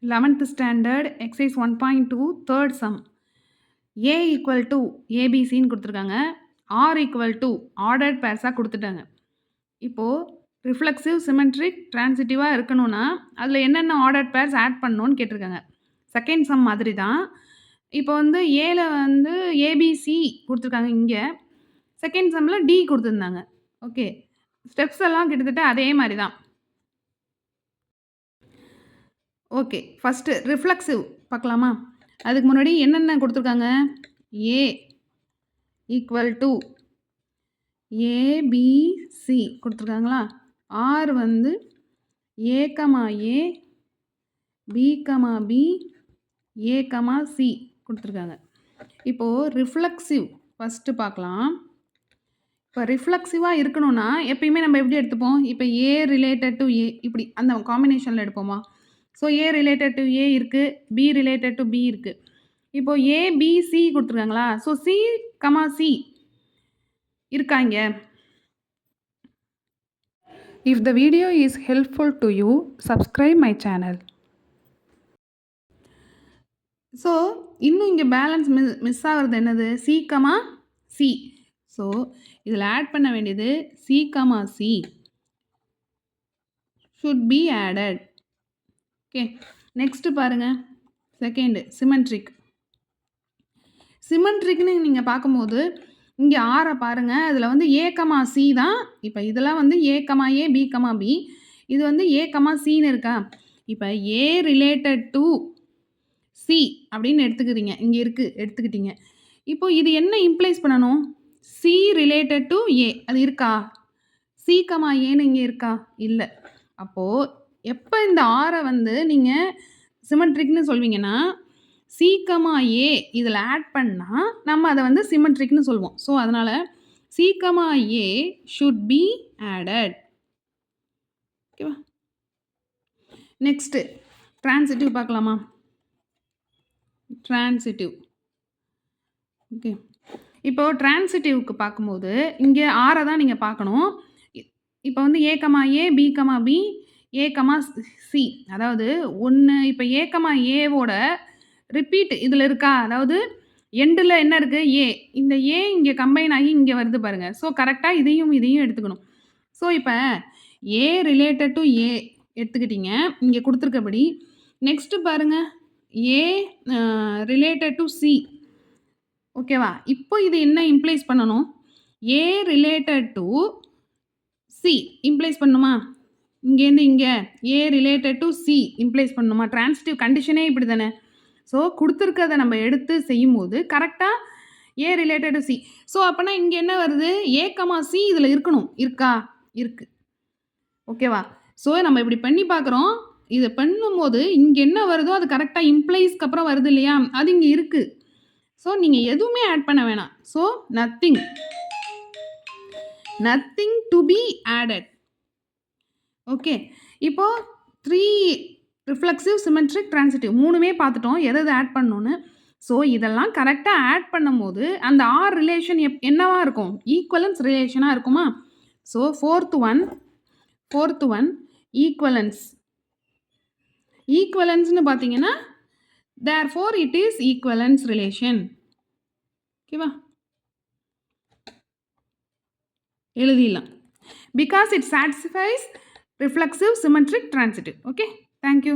11th standard exercise 1.2 third sum. A equal to ABCன்னு கொடுத்துருக்காங்க. R equal to ordered pairs கொடுத்துட்டாங்க. இப்போ reflexive symmetric டிரான்சிட்டிவாக இருக்கணும்னா அதில் என்னென்ன ஆர்டர்ட் பேர்ஸ் ஆட் பண்ணணும்னு கேட்டிருக்காங்க. செகண்ட் சம் மாதிரி தான். இப்போ வந்து ஏல வந்து ஏபிசி கொடுத்துருக்காங்க இங்கே. செகண்ட் சம்மில் டி கொடுத்துருந்தாங்க. ஓகே, ஸ்டெப்ஸ் எல்லாம் கிட்டத்தட்ட அதே மாதிரி தான். ஓகே, ஃபஸ்ட்டு ரிஃப்ளெக்சிவ் பார்க்கலாமா? அதுக்கு முன்னாடி என்னென்ன கொடுத்துருக்காங்க? ஏ ஈக்குவல் டு ஏபிசி கொடுத்துருக்காங்களா? ஆர் வந்து ஏ கமா ஏ, பி கமா பி, ஏ கமா சி கொடுத்துருக்காங்க. இப்போது ரிஃப்ளெக்சிவ் ஃபஸ்ட்டு பார்க்கலாம். இப்போ ரிஃப்ளெக்சிவாக இருக்கணும்னா எப்பயுமே நம்ம எப்படி எடுத்துப்போம்? இப்போ ஏ ரிலேட்டட் டு ஏ இப்படி அந்த காம்பினேஷனில் எடுப்போமா? ஸோ ஏ ரிலேட்டட் டு ஏ இருக்குது, பி ரிலேட்டட் டு பி இருக்குது. இப்போது ஏபிசி கொடுத்துருக்காங்களா? ஸோ சி கமா சி இருக்காங்க. If the video is helpful to you, subscribe my channel. So இன்னும் இங்கே பேலன்ஸ் மிஸ் ஆகிறது என்னது? C comma C. ஸோ இதில் ஆட் பண்ண வேண்டியது C comma C should be added. Okay, next பாருங்கள். Second symmetric. சிமெட்ரிக்னு நீங்கள் பார்க்கும்போது இங்கே ஆரை பாருங்கள். அதில் வந்து ஏ கமா சி தான். இப்போ இதெல்லாம் வந்து ஏ கமா ஏ, பி கமா பி. இது வந்து ஏ கமா சின்னு இருக்கா? இப்போ ஏ ரிலேட்டட் டு சி அப்படின்னு எடுத்துக்கிறீங்க. இங்கே எடுத்துக்கிட்டீங்க. இப்போ இது என்ன இம்ப்ளைஸ் பண்ணணும்? சி ரிலேட்டட் டு ஏ அது இருக்கா? சி கமா ஏன்னு இங்கே இருக்கா? இல்லை. அப்போது எப்போ இந்த ஆரை வந்து நீங்கள் சிமெட்ரிக்னு சொல்வீங்கன்னா சி கமா ஏ இதில் ஆட் பண்ணால் நம்ம அதை வந்து சிமெட்ரிக்னு சொல்வோம். ஸோ அதனால் C comma A should be added. ஓகேவா? நெக்ஸ்ட்டு ட்ரான்சிட்டிவ் பார்க்கலாமா? ட்ரான்சிட்டிவ். ஓகே, இப்போது ட்ரான்சிட்டிவ்க்கு பார்க்கும்போது இங்கே ஆரை தான் நீங்கள் பார்க்கணும். இப்போ வந்து ஏ கமா ஏ, பி கமா பி, ஏ கமா சி, அதாவது ஒன்று இப்போ ஏ கமா ஏவோட ரிப்பீட் இதில் இருக்கா? அதாவது எண்டில் என்ன இருக்குது? ஏ. இந்த ஏ இங்கே கம்பைன் ஆகி இங்கே வருது பாருங்கள். ஸோ கரெக்டாக இதையும் எடுத்துக்கணும். ஸோ இப்போ ஏ ரிலேட்டட் டு ஏ எடுத்துக்கிட்டீங்க இங்கே கொடுத்துருக்கபடி. நெக்ஸ்ட்டு பாருங்கள், ஏ ரிலேட்டட் டு சி. ஓகேவா? இப்போ இது என்ன இம்ப்ளைஸ் பண்ணணும்? ஏ ரிலேட்டட் டு சி இம்ப்ளைஸ் பண்ணணுமா? இங்கேருந்து இங்கே ஏ ரிலேட்டட் டு சி இம்ப்ளைஸ் பண்ணணுமா? ட்ரான்சிட்டிவ் கண்டிஷனே இப்படி தானே. ஸோ கொடுத்துருக்கதை நம்ம எடுத்து செய்யும்போது கரெக்டாக ஏ ரிலேட்டட் டு சி. ஸோ அப்போனா இங்கே என்ன வருது? ஏ கமா சி இதில் இருக்கணும். இருக்கா? இருக்குது. ஓகேவா? ஸோ நம்ம இப்படி பண்ணி பார்க்குறோம். இதை பண்ணும்போது இங்கே என்ன வருதோ அது கரெக்டாக இம்ப்ளைஸ்க்கு அப்புறம் வருது இல்லையா? அது இங்கே இருக்குது. ஸோ நீங்கள் எதுவுமே ஆட் பண்ண வேணாம். So nothing to be added. Okay, இப்போது 3 ரிஃப்ளெக்சிவ், சிமெட்ரிக், ட்ரான்சிட்டிவ் மூணுமே பார்த்துட்டோம் எது ஆட் பண்ணணுன்னு. ஸோ இதெல்லாம் கரெக்டாக ஆட் பண்ணும்போது அந்த ஆர் ரிலேஷன் என்னவா இருக்கும்? ஈக்குவலன்ஸ் ரிலேஷனாக இருக்குமா? ஸோ ஃபோர்த் ஒன் ஈக்குவலன்ஸ்னு பார்த்தீங்கன்னா therefore it is equivalence relation. ஓகேவா? எழுதிடலாம். Because it satisfies reflexive, symmetric, transitive. Okay, thank you.